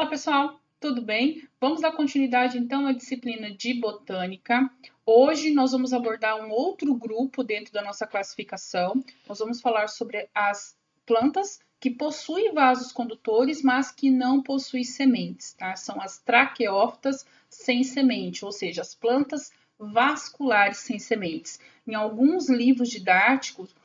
Olá, pessoal, tudo bem? Vamos dar continuidade então à disciplina de botânica. Hoje nós vamos abordar um outro grupo dentro da nossa classificação. Nós vamos falar sobre as plantas que possuem vasos condutores, mas que não possuem sementes, tá? São as traqueófitas sem semente, ou seja, as plantas vasculares sem sementes. Em alguns livros didáticos,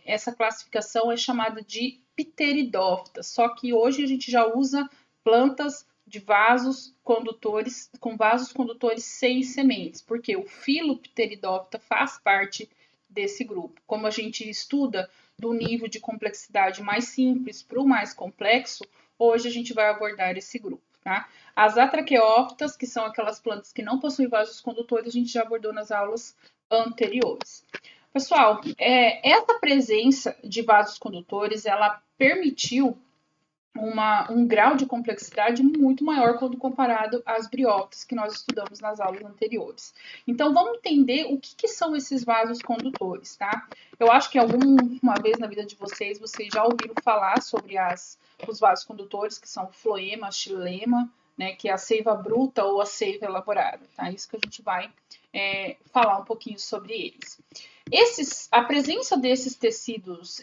essa classificação é chamada de pteridófita, só que hoje a gente já usa plantas de vasos condutores, com vasos condutores sem sementes, porque o filo Pteridófita faz parte desse grupo. Como a gente estuda do nível de complexidade mais simples para o mais complexo, hoje a gente vai abordar esse grupo. Tá? As atraqueófitas, que são aquelas plantas que não possuem vasos condutores, a gente já abordou nas aulas anteriores. Pessoal, essa presença de vasos condutores, ela permitiu um grau de complexidade muito maior quando comparado às briófitas que nós estudamos nas aulas anteriores. Então, vamos entender o que são esses vasos condutores, tá? Eu acho que alguma vez na vida de vocês já ouviram falar sobre os vasos condutores, que são o floema, a xilema, né, que é a seiva bruta ou a seiva elaborada, tá? Isso que a gente vai falar um pouquinho sobre eles. A presença desses tecidos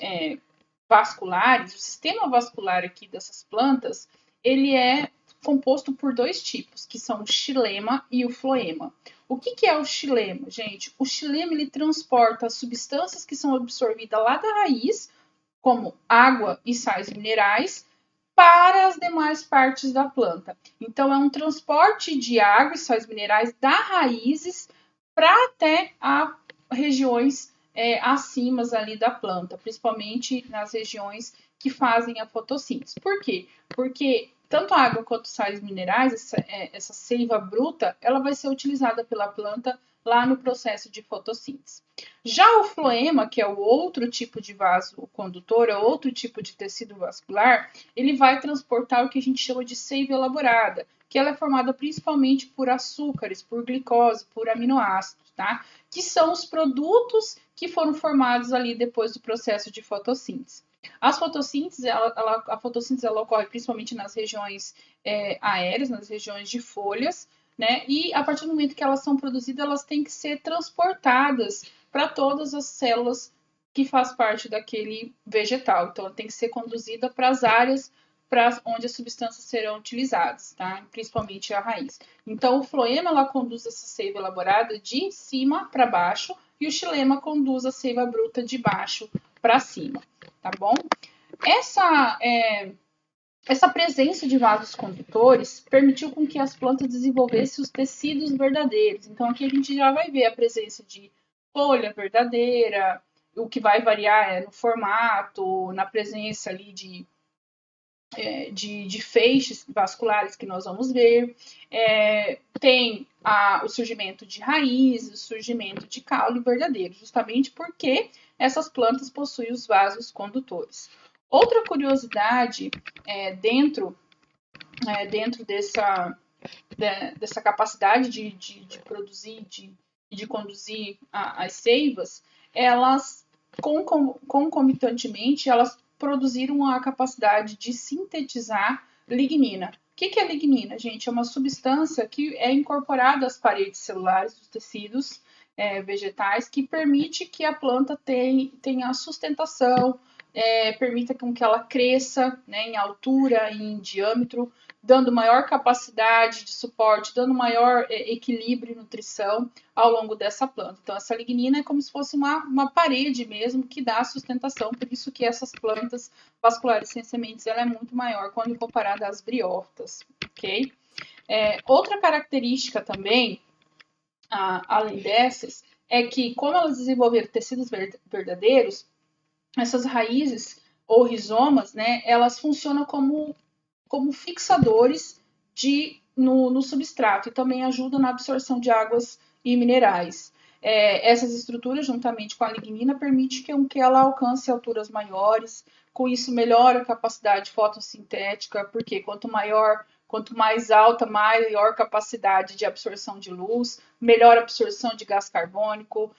vasculares, o sistema vascular aqui dessas plantas, ele é composto por dois tipos, que são o xilema e o floema. O que é o xilema, gente? O xilema ele transporta as substâncias que são absorvidas lá da raiz, como água e sais minerais, para as demais partes da planta. Então, é um transporte de água e sais minerais da raízes para até a regiões acima ali da planta, principalmente nas regiões que fazem a fotossíntese. Por quê? Porque tanto a água quanto sais minerais, essa seiva bruta, ela vai ser utilizada pela planta lá no processo de fotossíntese. Já o floema, que é o outro tipo de vaso condutor, é outro tipo de tecido vascular, ele vai transportar o que a gente chama de seiva elaborada, que ela é formada principalmente por açúcares, por glicose, por aminoácidos, tá? Que são os produtos que foram formados ali depois do processo de fotossíntese. A fotossíntese ela ocorre principalmente nas regiões aéreas, nas regiões de folhas, né? E a partir do momento que elas são produzidas, elas têm que ser transportadas para todas as células que faz parte daquele vegetal. Então, ela tem que ser conduzida para as áreas para onde as substâncias serão utilizadas, tá? Principalmente a raiz. Então, o floema ela conduz essa seiva elaborada de cima para baixo e o xilema conduz a seiva bruta de baixo para cima, tá bom? Essa presença de vasos condutores permitiu com que as plantas desenvolvessem os tecidos verdadeiros. Então, aqui a gente já vai ver a presença de folha verdadeira, o que vai variar no formato, na presença ali de feixes vasculares que nós vamos ver. Tem o surgimento de raízes, o surgimento de caule verdadeiro, justamente porque essas plantas possuem os vasos condutores. Outra curiosidade dentro dessa capacidade de produzir e de conduzir as seivas, elas concomitantemente elas produziram a capacidade de sintetizar lignina. O que é lignina, gente? É uma substância que é incorporada às paredes celulares dos tecidos vegetais que permite que a planta tenha sustentação, permita com que ela cresça, né, em altura e em diâmetro, dando maior capacidade de suporte, dando maior equilíbrio e nutrição ao longo dessa planta. Então, essa lignina é como se fosse uma parede mesmo que dá sustentação, por isso que essas plantas vasculares sem sementes ela é muito maior quando comparada às briófitas, ok? Outra característica também, além dessas, é que como elas desenvolveram tecidos verdadeiros, essas raízes ou rizomas, né, elas funcionam como fixadores no substrato e também ajudam na absorção de águas e minerais. Essas estruturas, juntamente com a lignina, permitem que ela alcance alturas maiores, com isso melhora a capacidade fotossintética, porque quanto Quanto mais alta, maior capacidade de absorção de luz, melhor absorção de gás carbônico,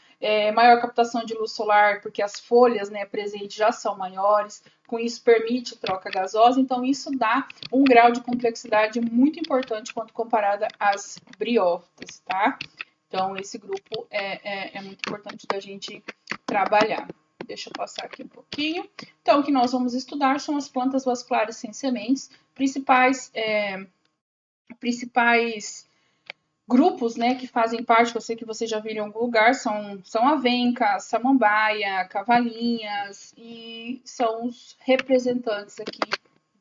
maior captação de luz solar, porque as folhas, né, presentes já são maiores, com isso permite troca gasosa, então isso dá um grau de complexidade muito importante quando comparada às briófitas, tá? Então, esse grupo é muito importante da gente trabalhar. Deixa eu passar aqui um pouquinho. Então, o que nós vamos estudar são as plantas vasculares sem sementes, principais grupos, né, que fazem parte, eu sei que vocês já viram em algum lugar, são a venca, samambaia, cavalinhas, e são os representantes aqui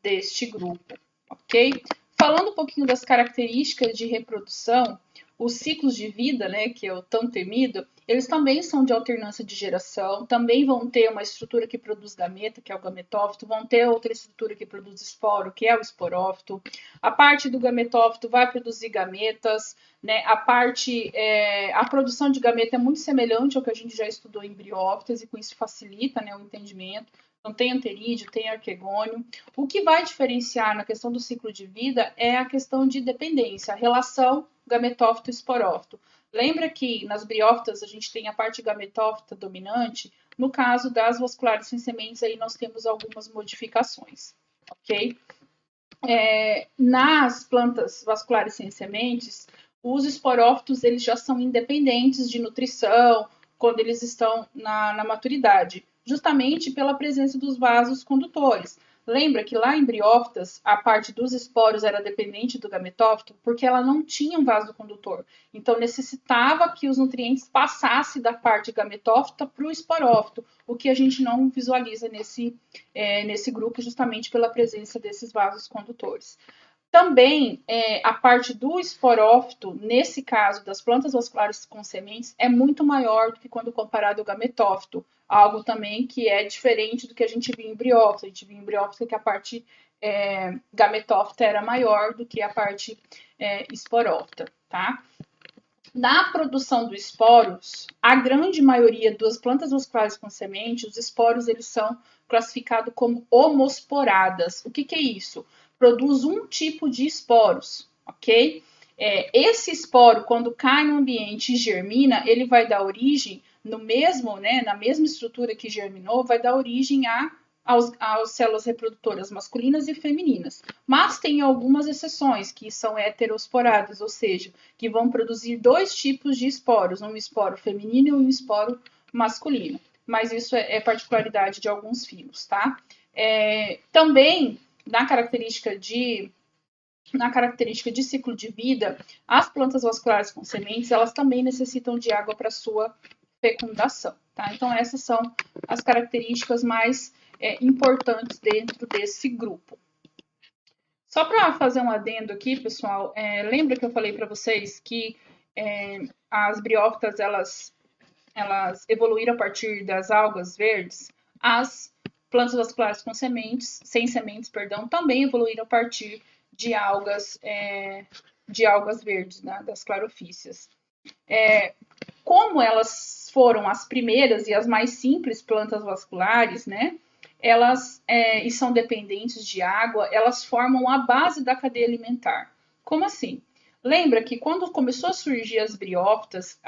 deste grupo, ok? Falando um pouquinho das características de reprodução, os ciclos de vida, né, que é o tão temido, eles também são de alternância de geração, também vão ter uma estrutura que produz gameta, que é o gametófito, vão ter outra estrutura que produz esporo, que é o esporófito. A parte do gametófito vai produzir gametas, né? A produção de gameta é muito semelhante ao que a gente já estudou em briófitas e com isso facilita, né, o entendimento. Então, tem anterídeo, tem arquegônio. O que vai diferenciar na questão do ciclo de vida é a questão de dependência, a relação gametófito e esporófito. Lembra que nas briófitas a gente tem a parte gametófita dominante? No caso das vasculares sem sementes, aí nós temos algumas modificações, ok? Nas plantas vasculares sem sementes, os esporófitos eles já são independentes de nutrição quando eles estão na maturidade, justamente pela presença dos vasos condutores. Lembra que lá em briófitas, a parte dos esporos era dependente do gametófito porque ela não tinha um vaso condutor. Então, necessitava que os nutrientes passassem da parte gametófita para o esporófito, o que a gente não visualiza nesse grupo, justamente pela presença desses vasos condutores. Também, a parte do esporófito, nesse caso das plantas vasculares com sementes, é muito maior do que quando comparado ao gametófito. Algo também que é diferente do que a gente viu em briófita. A gente viu em briófita que a parte gametófita era maior do que a parte esporófita, tá? Na produção dos esporos, a grande maioria das plantas vasculares com semente, os esporos eles são classificados como homosporadas. O que é isso? Produz um tipo de esporos, ok? Esse esporo, quando cai no ambiente e germina, ele vai dar origem no mesmo, né, na mesma estrutura que germinou, vai dar origem às células reprodutoras masculinas e femininas. Mas tem algumas exceções que são heterosporadas, ou seja, que vão produzir dois tipos de esporos, um esporo feminino e um esporo masculino. Mas isso é particularidade de alguns filos, tá? Também, na característica de ciclo de vida, as plantas vasculares com sementes, elas também necessitam de água para sua fecundação, tá? Então, essas são as características mais importantes dentro desse grupo. Só para fazer um adendo aqui, pessoal, lembra que eu falei para vocês que as briófitas, elas evoluíram a partir das algas verdes? As plantas vasculares com sementes, sem sementes, perdão, também evoluíram a partir de algas verdes, né, das clarofícias. Como elas foram as primeiras e as mais simples plantas vasculares, né, e são dependentes de água, elas formam a base da cadeia alimentar. Como assim? Lembra que quando começou a surgir as briófitas,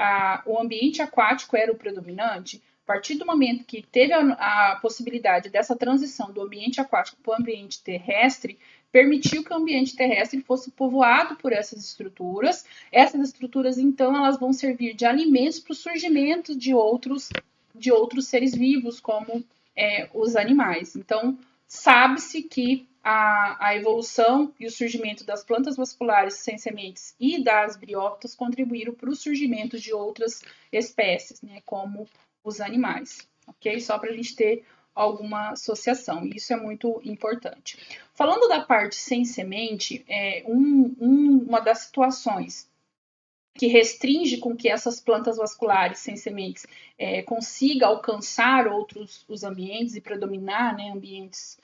o ambiente aquático era o predominante? A partir do momento que teve a possibilidade dessa transição do ambiente aquático para o ambiente terrestre, permitiu que o ambiente terrestre fosse povoado por essas estruturas. Essas estruturas, então, elas vão servir de alimentos para o surgimento de outros seres vivos, como os animais. Então, sabe-se que a evolução e o surgimento das plantas vasculares sem sementes e das briófitas contribuíram para o surgimento de outras espécies, né, como os animais, ok? Só para a gente ter alguma associação, e isso é muito importante. Falando da parte sem semente, uma das situações que restringe com que essas plantas vasculares sem sementes consiga alcançar os ambientes e predominar, né, ambientes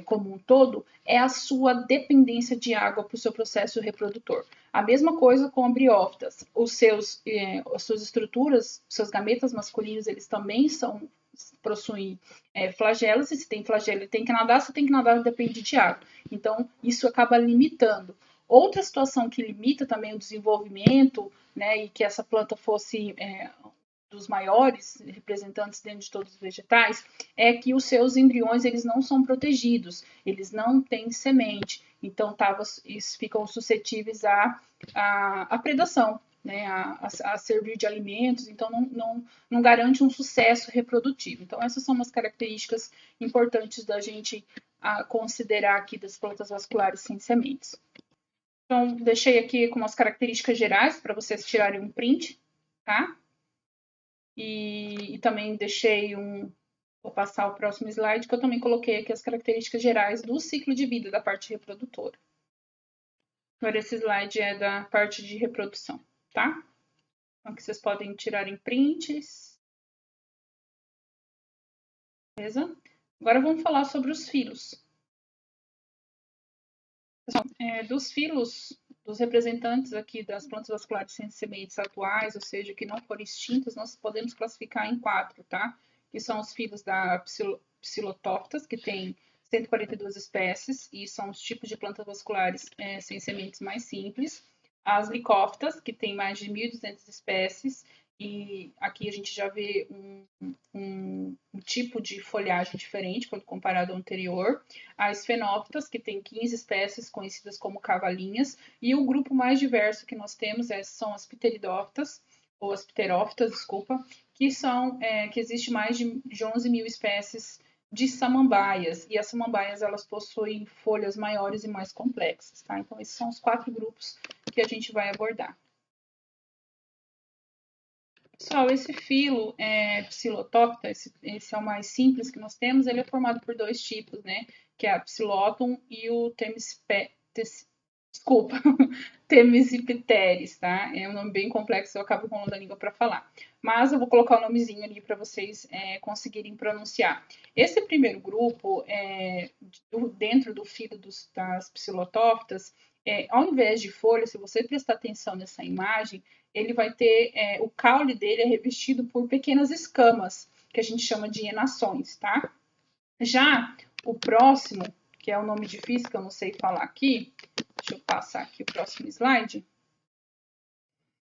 como um todo, é a sua dependência de água para o seu processo reprodutor. A mesma coisa com briófitas. As suas estruturas, os seus gametas masculinos, eles também possuem flagelos, e se tem flagelo e tem que nadar, se tem que nadar depende de água. Então, isso acaba limitando. Outra situação que limita também o desenvolvimento, né, e que essa planta fosse dos maiores representantes dentro de todos os vegetais, é que os seus embriões eles não são protegidos, eles não têm semente, então eles ficam suscetíveis à predação, né, a servir de alimentos, então não garante um sucesso reprodutivo. Então essas são umas características importantes da gente considerar aqui das plantas vasculares sem sementes. Então deixei aqui com umas características gerais para vocês tirarem um print, tá? E também deixei vou passar o próximo slide, que eu também coloquei aqui as características gerais do ciclo de vida da parte reprodutora. Agora esse slide é da parte de reprodução, tá? Então aqui vocês podem tirar em prints. Beleza? Agora vamos falar sobre os filos. Dos filos, dos representantes aqui das plantas vasculares sem sementes atuais, ou seja, que não foram extintas, nós podemos classificar em 4, tá? Que são os filos da Psilotóptas, que tem 142 espécies, e são os tipos de plantas vasculares sem sementes mais simples. As Licófitas, que tem mais de 1.200 espécies, e aqui a gente já vê um tipo de folhagem diferente quando comparado ao anterior. As Fenóptas, que tem 15 espécies conhecidas como cavalinhas, e o grupo mais diverso que nós temos são as Pteridófitas, ou as Pterófitas, desculpa, que existe mais de 11 mil espécies de samambaias, e as samambaias elas possuem folhas maiores e mais complexas, tá? Então esses são os 4 grupos que a gente vai abordar. Pessoal, esse filo Psilotópta, esse é o mais simples que nós temos, ele é formado por 2 tipos, né? Que é a Psilotum e o Themysipteris, tá? É um nome bem complexo, eu acabo enrolando a língua para falar. Mas eu vou colocar o nomezinho ali para vocês conseguirem pronunciar. Esse primeiro grupo, dentro do filo das Psilotóptas, ao invés de folha, se você prestar atenção nessa imagem, ele vai ter, o caule dele é revestido por pequenas escamas, que a gente chama de enações, tá? Já o próximo, que é o nome difícil, que eu não sei falar aqui, deixa eu passar aqui o próximo slide.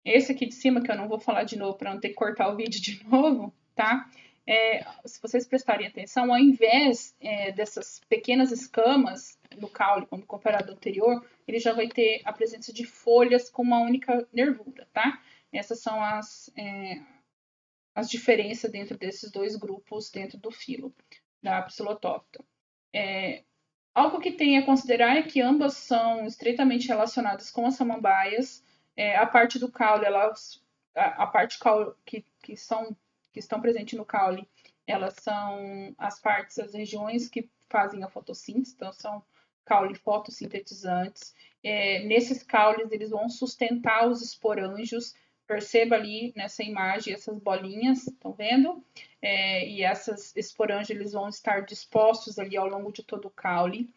Esse aqui de cima, que eu não vou falar de novo para não ter que cortar o vídeo de novo, tá? Se vocês prestarem atenção, ao invés dessas pequenas escamas no caule, quando comparado ao anterior, ele já vai ter a presença de folhas com uma única nervura, tá? Essas são as diferenças dentro desses 2 grupos dentro do filo da Psilotópta. Algo que tem a considerar é que ambas são estreitamente relacionadas com as samambaias. A parte do caule, a parte que estão presentes no caule, elas são as regiões que fazem a fotossíntese, então são caule fotossintetizantes. Nesses caules, eles vão sustentar os esporângios. Perceba ali nessa imagem essas bolinhas, estão vendo? E esses esporângios eles vão estar dispostos ali ao longo de todo o caule.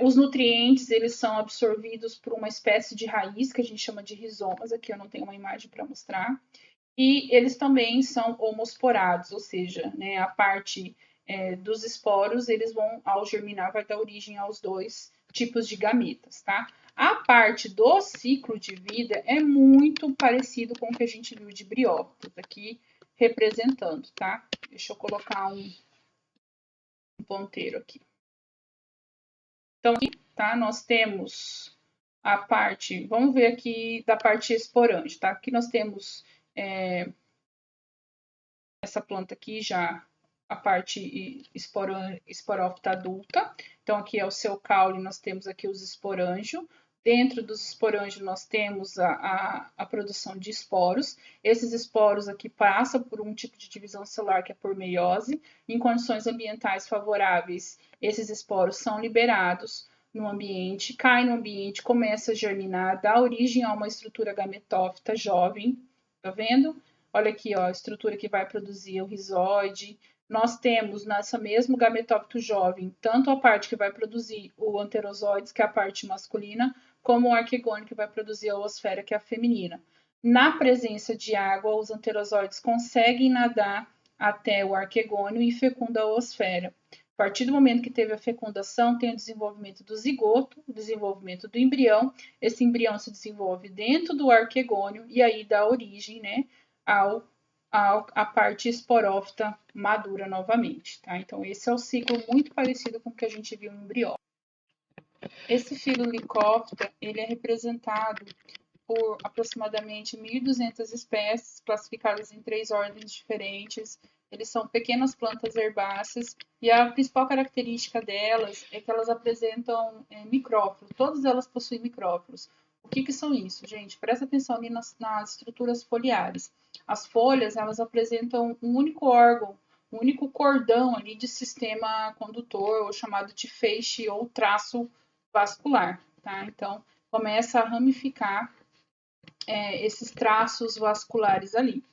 Os nutrientes eles são absorvidos por uma espécie de raiz que a gente chama de rizomas. Aqui eu não tenho uma imagem para mostrar. E eles também são homosporados, ou seja, né, a parte dos esporos, eles vão, ao germinar, vai dar origem aos 2 tipos de gametas, tá? A parte do ciclo de vida é muito parecido com o que a gente viu de briófitas, aqui representando, tá? Deixa eu colocar um ponteiro aqui. Então, aqui, tá? Nós temos a parte, vamos ver aqui da parte esporângia, tá? Aqui nós temos essa planta aqui já, a parte esporófita adulta. Então, aqui é o seu caule, nós temos aqui os esporângios. Dentro dos esporângios, nós temos a produção de esporos. Esses esporos aqui passam por um tipo de divisão celular que é por meiose. Em condições ambientais favoráveis, esses esporos são liberados no ambiente, caem no ambiente, começa a germinar, dá origem a uma estrutura gametófita jovem, tá vendo? Olha aqui, ó, a estrutura que vai produzir o rizóide. Nós temos nessa mesmo gametófito jovem, tanto a parte que vai produzir o anterozoides, que é a parte masculina, como o arquegônio, que vai produzir a oosfera, que é a feminina. Na presença de água, os anterozoides conseguem nadar até o arquegônio e fecunda a oosfera. partir do momento que teve a fecundação, tem o desenvolvimento do zigoto, o desenvolvimento do embrião. Esse embrião se desenvolve dentro do arquegônio e aí dá origem, né, a parte esporófita madura novamente, tá? Então, esse é o ciclo muito parecido com o que a gente viu no embrião. Esse filo Lycophyta, ele é representado por aproximadamente 1.200 espécies, classificadas em 3 ordens diferentes. Eles são pequenas plantas herbáceas e a principal característica delas é que elas apresentam micrófilos. Todas elas possuem micrófilos. O que são isso, gente? Presta atenção ali nas estruturas foliares. As folhas, elas apresentam um único órgão, um único cordão ali de sistema condutor, ou chamado de feixe ou traço vascular, tá? Então, começa a ramificar esses traços vasculares ali.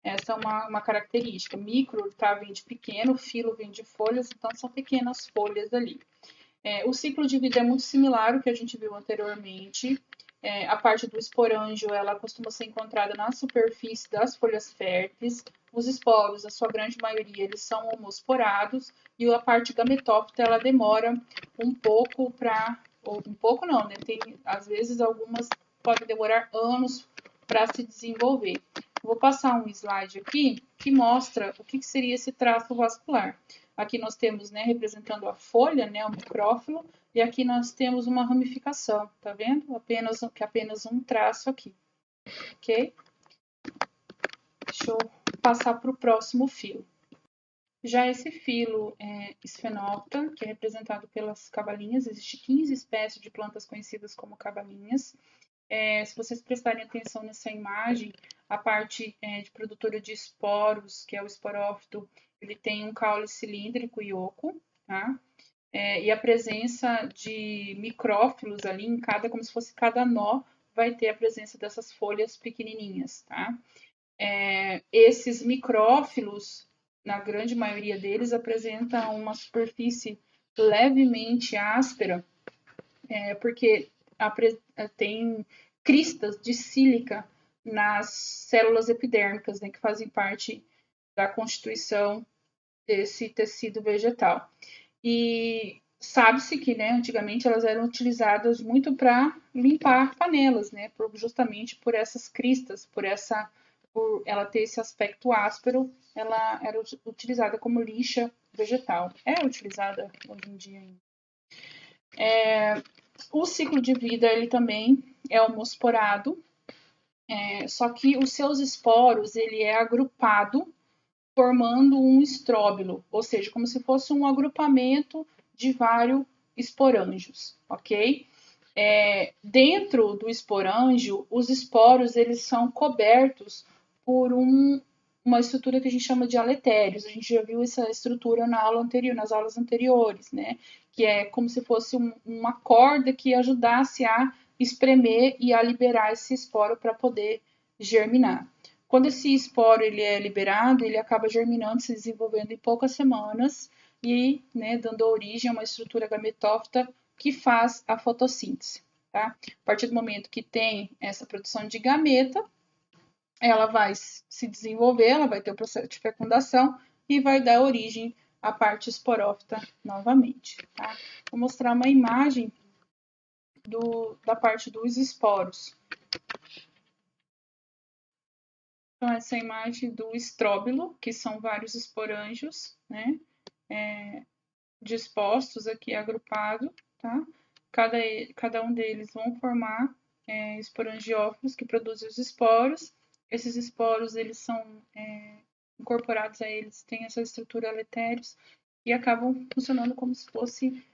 Essa é uma característica. Micro, tá, vem de pequeno, filo vem de folhas, então são pequenas folhas ali. O ciclo de vida é muito similar ao que a gente viu anteriormente. A parte do esporângio, ela costuma ser encontrada na superfície das folhas férteis. Os esporos, a sua grande maioria, eles são homosporados. E a parte gametófita, ela demora um pouco para... Um pouco não, né? Tem, às vezes, algumas podem demorar anos para se desenvolver. Vou passar um slide aqui que mostra o que seria esse traço vascular. Aqui nós temos, né, representando a folha, né, o micrófilo, e aqui nós temos uma ramificação, tá vendo? Apenas um traço aqui, ok? Deixa eu passar para o próximo filo. Já esse filo Sphenopta, que é representado pelas cavalinhas, existe 15 espécies de plantas conhecidas como cavalinhas. Se vocês prestarem atenção nessa imagem, a parte de produtora de esporos, que é o esporófito, ele tem um caule cilíndrico e oco, tá? E a presença de micrófilos ali em cada, como se fosse cada nó, vai ter a presença dessas folhas pequenininhas, tá? Esses micrófilos, na grande maioria deles, apresentam uma superfície levemente áspera, porque tem cristas de sílica nas células epidérmicas, né, que fazem parte da constituição desse tecido vegetal. E sabe-se que, né, antigamente elas eram utilizadas muito para limpar panelas, né, justamente por essas cristas, por ela ter esse aspecto áspero, ela era utilizada como lixa vegetal. É utilizada hoje em dia ainda. O ciclo de vida, ele também é homosporado, só que os seus esporos, ele é agrupado formando um estróbilo, ou seja, como se fosse um agrupamento de vários esporângios, ok? Dentro do esporângio, os esporos, eles são cobertos por uma estrutura que a gente chama de aletérios. A gente já viu essa estrutura nas aulas anteriores, né? Que é como se fosse uma corda que ajudasse a espremer e a liberar esse esporo para poder germinar. Quando esse esporo ele é liberado, ele acaba germinando, se desenvolvendo em poucas semanas e, né, dando origem a uma estrutura gametófita que faz a fotossíntese. Tá? A partir do momento que tem essa produção de gameta, ela vai se desenvolver, ela vai ter o processo de fecundação e vai dar origem à parte esporófita novamente. Tá? Vou mostrar uma imagem da parte dos esporos. Então, essa imagem do estróbilo, que são vários esporângios, né? Dispostos aqui, agrupado, tá? Cada um deles vão formar esporangiófilos que produzem os esporos. Esses esporos, eles são incorporados a eles, têm essa estrutura aletérios e acabam funcionando como se fosse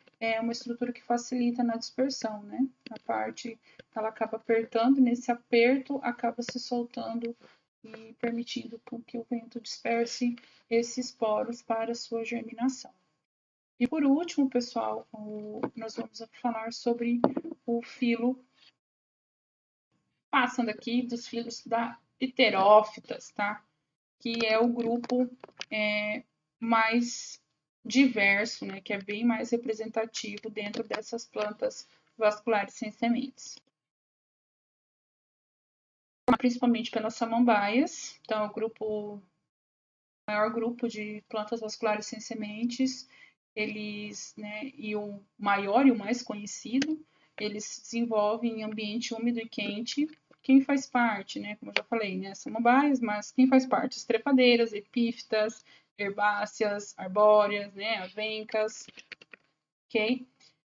uma estrutura que facilita na dispersão, né? A parte, ela acaba apertando, nesse aperto acaba se soltando e permitindo que o vento disperse esses poros para sua germinação. E por último, pessoal, nós vamos falar sobre o filo, passando aqui dos filos da Pterófitas, tá? Que é o grupo mais diverso, né? Que é bem mais representativo dentro dessas plantas vasculares sem sementes. Principalmente pelas samambaias, então é o maior grupo de plantas vasculares sem sementes, eles, né, e o maior e o mais conhecido, eles se desenvolvem em ambiente úmido e quente. Quem faz parte, né, como eu já falei, né, samambaias, mas quem faz parte? As trepadeiras, epífitas, herbáceas, arbóreas, né, avencas, ok?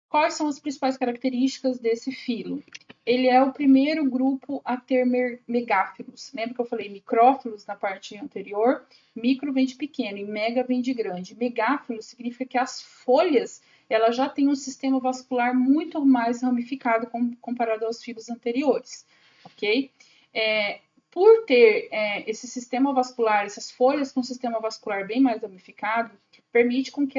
Quais são as principais características desse filo? Ele é o primeiro grupo a ter megáfilos. Lembra que eu falei micrófilos na parte anterior? Micro vem de pequeno e mega vem de grande. Megáfilo significa que as folhas ela já tem um sistema vascular muito mais ramificado comparado aos filos anteriores, ok? Por ter esse sistema vascular, essas folhas com sistema vascular bem mais ramificado, permite com que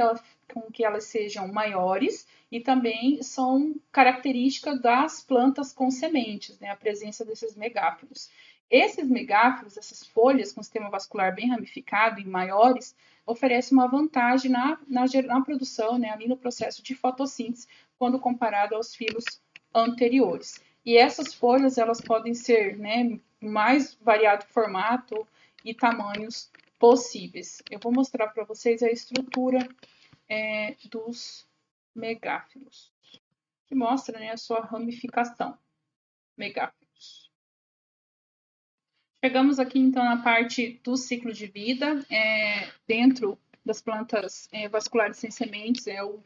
elas sejam maiores e também são características das plantas com sementes, né, a presença desses megáfilos. Esses megáfilos, essas folhas com sistema vascular bem ramificado e maiores, oferecem uma vantagem na produção, né, ali no processo de fotossíntese, quando comparado aos filos anteriores. E essas folhas, elas podem ser, né, mais variado formato e tamanhos possíveis. Eu vou mostrar para vocês a estrutura dos megáfilos, que mostra, né, a sua ramificação. Megáfilos. Chegamos aqui, então, na parte do ciclo de vida. Dentro das plantas vasculares sem sementes, é o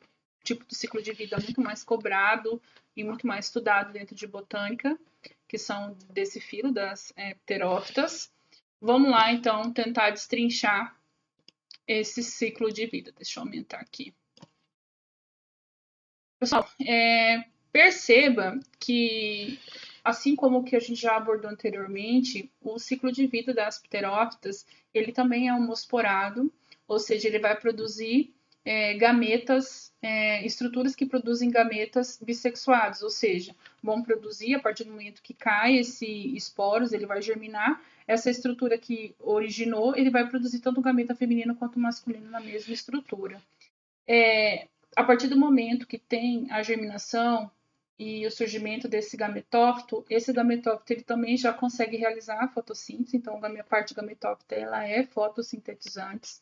tipo de ciclo de vida muito mais cobrado e muito mais estudado dentro de botânica, que são desse filo, das pterófitas. Vamos lá, então, tentar destrinchar esse ciclo de vida. Deixa eu aumentar aqui. Pessoal, perceba que, assim como o que a gente já abordou anteriormente, o ciclo de vida das pterófitas, ele também é homosporado, ou seja, ele vai produzir gametas, estruturas que produzem gametas bissexuados, ou seja, vão produzir, a partir do momento que cai esse esporos, ele vai germinar, essa estrutura que originou, ele vai produzir tanto gameta feminino quanto masculino na mesma estrutura. A partir do momento que tem a germinação e o surgimento desse gametófito, esse gametófito ele também já consegue realizar a fotossíntese, então a parte gametófita ela é fotossintetizante.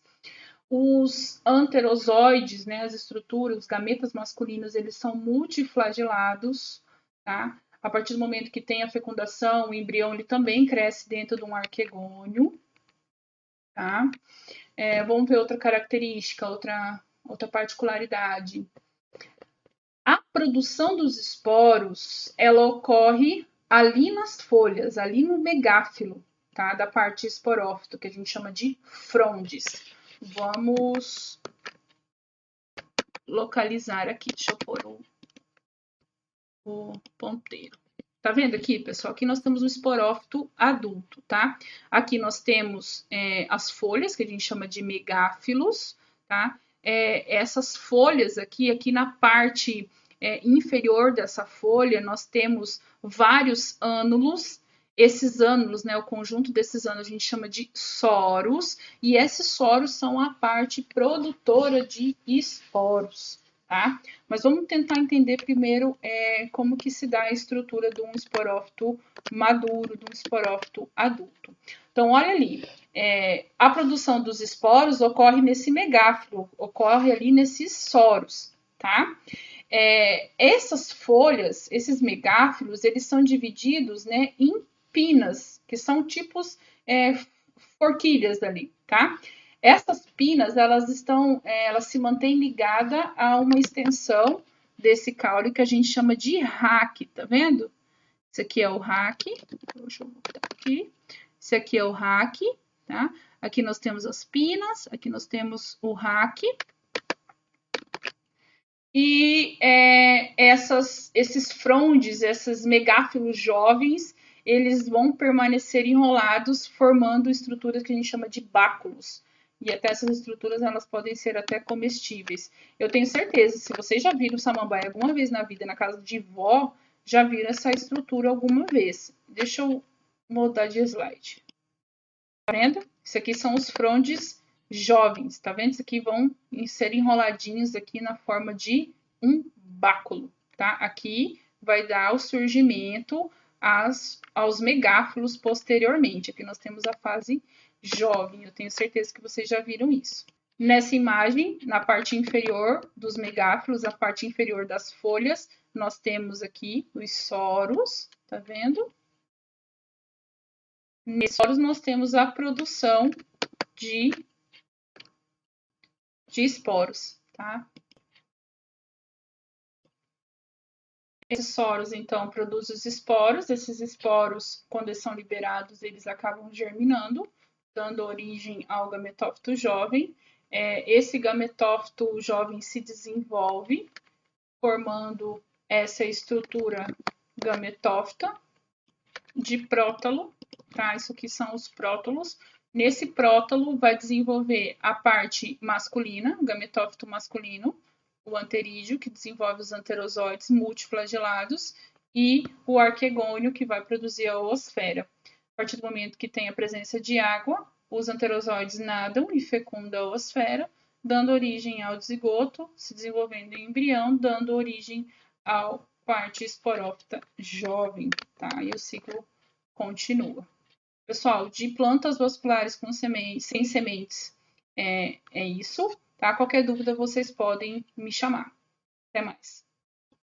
Os anterozoides, né, as estruturas, os gametas masculinos, eles são multiflagelados, tá? A partir do momento que tem a fecundação, o embrião ele também cresce dentro de um arquegônio, tá? Vamos ver outra característica, outra particularidade. A produção dos esporos, ela ocorre ali nas folhas, ali no megáfilo, tá? Da parte esporófito, que a gente chama de frondes. Vamos localizar aqui, deixa eu pôr o ponteiro. Tá vendo aqui, pessoal? Aqui nós temos o esporófito adulto, tá? Aqui nós temos as folhas, que a gente chama de megáfilos, tá? Essas folhas aqui na parte inferior dessa folha, nós temos vários ânulos. Esses ânulos, né, o conjunto desses ânulos a gente chama de soros, e esses soros são a parte produtora de esporos, tá? Mas vamos tentar entender primeiro como que se dá a estrutura de um esporófito maduro, de um esporófito adulto. Então, olha ali, a produção dos esporos ocorre nesse megáfilo, ocorre ali nesses soros, tá? Essas folhas, esses megáfilos, eles são divididos, né, em pinas, que são tipos forquilhas ali, tá? Essas pinas, elas se mantêm ligadas a uma extensão desse caule que a gente chama de raque, tá vendo? Esse aqui é o raque, deixa eu botar aqui. Esse aqui é o raque, tá? Aqui nós temos as pinas, aqui nós temos o raque. E esses frondes, esses megáfilos jovens, eles vão permanecer enrolados, formando estruturas que a gente chama de báculos. E até essas estruturas, elas podem ser até comestíveis. Eu tenho certeza, se vocês já viram samambaia alguma vez na vida, na casa de vó, já viram essa estrutura alguma vez. Deixa eu mudar de slide. Tá vendo? Isso aqui são os frondes jovens, tá vendo? Isso aqui vão ser enroladinhos aqui na forma de um báculo, tá? Aqui vai dar o surgimento aos megáfilos posteriormente. Aqui nós temos a fase jovem, eu tenho certeza que vocês já viram isso. Nessa imagem, na parte inferior dos megáfilos, a parte inferior das folhas, nós temos aqui os soros, tá vendo? Nesses soros nós temos a produção de esporos, tá? Esses soros, então, produzem os esporos. Esses esporos, quando eles são liberados, eles acabam germinando, dando origem ao gametófito jovem. Esse gametófito jovem se desenvolve, formando essa estrutura gametófita de prótalo, tá? Isso aqui são os prótalos. Nesse prótalo vai desenvolver a parte masculina, o gametófito masculino, o anterídeo, que desenvolve os anterozoides multiflagelados, e o arquegônio, que vai produzir a oosfera. A partir do momento que tem a presença de água, os anterozoides nadam e fecundam a oosfera, dando origem ao zigoto, se desenvolvendo em embrião, dando origem ao parte esporófita jovem, tá? E o ciclo continua. Pessoal, de plantas vasculares com sementes, sem sementes, é isso, tá? Qualquer dúvida vocês podem me chamar. Até mais.